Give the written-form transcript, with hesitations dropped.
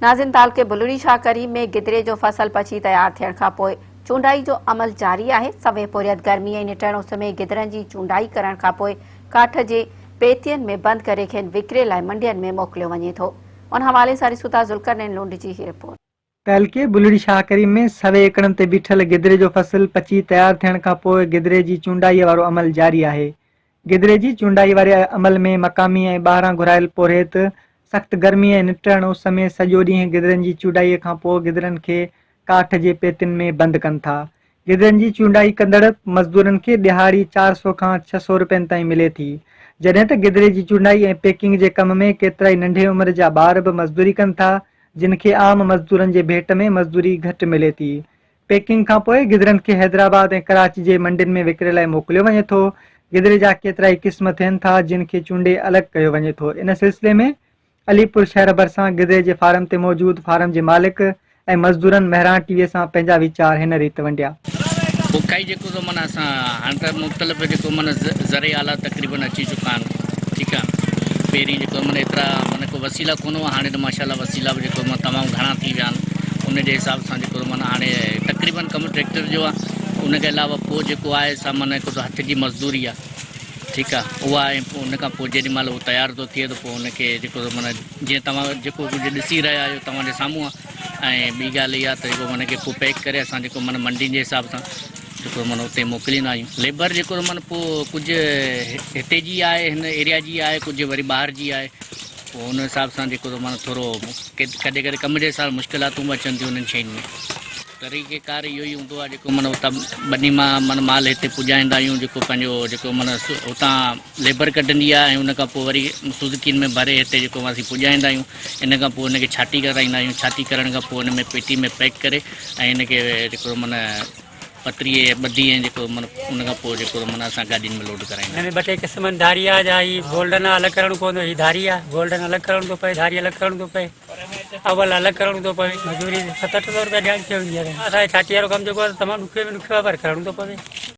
नाज़िन तालुके बलड़ी शाह क़रीम में गिदरे जो फसल पची तैयार थियण खां पोइ चूंडाई जो अमल जारी आहे। सवे पोरियत गर्मी ऐं निटण उस में गिदरनि जी चूंडाई करण खां पोइ काठ जे पेतियनि में बंदि करे खेनि विकिरे लाइ मंडियनि में मोकिलियो वञे थो। उन हवाले सां ॾिसूं था ज़ुल्करनैन लोंड जी ही रिपोर्ट। तालुके बलड़ी शाह क़रीम में सवे एकड़नि ते बीठल गिदरे जो फसल पची तैयार थियण खां पोइ गिदरे जी चूंडाई वारो अमल जारी आहे। गिदरे जी चूंडाई वारे अमल में मक़ामी ऐं ॿाहिरां घुरायल पोरियत सख़्त गर्मी ऐं निटण उस में सॼो ॾींहुं गिदरनि जी चूंडाई खां पोइ गिदरनि खे काठ जे पेतियुनि में बंदि कनि था। गिदरनि जी चूंडाई कंदड़ मज़दूरनि खे दिहाड़ी 400 खां 600 रुपयनि ताईं मिले थी, जॾहिं त गिदरे जी चूंडाई ऐं पैकिंग जे कम में केतिरा ई नंढे उमिरि जा ॿार बि मज़दूरी कनि था, जिन खे आम मज़दूरनि जे भेट में मज़दूरी घटि मिले थी। पैकिंग खां पोइ गिदरनि खे हैदराबाद ऐं कराची जे मंडियुनि में विकिरे लाइ मोकिलियो वञे थो। गिदरे जा केतिरा ई क़िस्म थियनि था, जिन खे चूंडे अलॻि कयो वञे थो। इन सिलसिले में अलीपुर शहर भरिसां गिदरे जे फार्म ते मौजूद फार्म जे मालिक ऐं मज़दूरनि महरान टीवीअ सां पंहिंजा वीचार हिन रीति वंडिया। बुकाई जेको तो माना असां हाणे त मुख़्तलिफ़ जेको माना ज़रे आला तक़रीबन अची चुका आहिनि। ठीकु आहे, पहिरीं जेको माना एतिरा माना को वसीला कोन हुआ, हाणे त माशाल्लाह वसीला बि जेको माना तमामु घणा थी विया आहिनि। उन जे हिसाब सां जेको माना हाणे तक़रीबन कमु ट्रैक्टर जो आहे। उनखे अलावा पोइ जेको आहे सा माना हिकु हथ जी मज़दूरी आहे। ठीकु आहे, उहा ऐं पोइ उन खां पोइ जेॾी महिल उहो तयारु थो थिए त पोइ उनखे जेको माना जीअं तव्हां जेको कुझु ॾिसी रहिया आहियो तव्हांजे साम्हूं आहे। ऐं ॿी ॻाल्हि इहा त जेको उनखे पोइ पैक करे असां जेको माना मंडी जे हिसाब सां जेको माना उते मोकिलींदा आहियूं। लेबर जेको माना पोइ कुझु हिते जी आहे, हिन एरिया जी आहे, कुझु वरी ॿाहिरि जी आहे। पोइ उन हिसाब सां जेको माना थोरो कॾहिं कॾहिं कम जे हिसाब मुश्किलातूं बि अचनि थियूं उन्हनि शयुनि में। तरीक़ेकार इहो ई हूंदो आहे जेको माना उतां बनी मां माना माल हिते पुॼाईंदा आहियूं। जेको पंहिंजो जेको माना उतां लेबर कढंदी आहे ऐं उन खां पोइ वरी सुज़ुकीन में भरे हिते जेको असीं पुॼाईंदा आहियूं। इन खां पोइ हिनखे छाती कराईंदा आहियूं। छाती करण खां पोइ हिन में पेटी में पैक करे ऐं हिनखे जेको माना पतरीअ ॿधी ऐं जेको माना उन खां पोइ जेको माना असां गाॾियुनि में लोड कराईंदा आहियूं। ॿ टे क़िस्म धारी आहे जा ही गोल्डन अलॻि करणो पवंदो। ही धारी आहे, गोल्डन अलॻि करणो थो पए, धारी अलॻि करणो थो पए, अवल अलॻि करणो थो पए। मजूरी 700-800 रुपया ॾियणी पवंदी आहे। असांजे छाती वारो कमु जेको आहे तमामु ॾुखियो में ॾुखियो आहे, पर करणो थो पवे।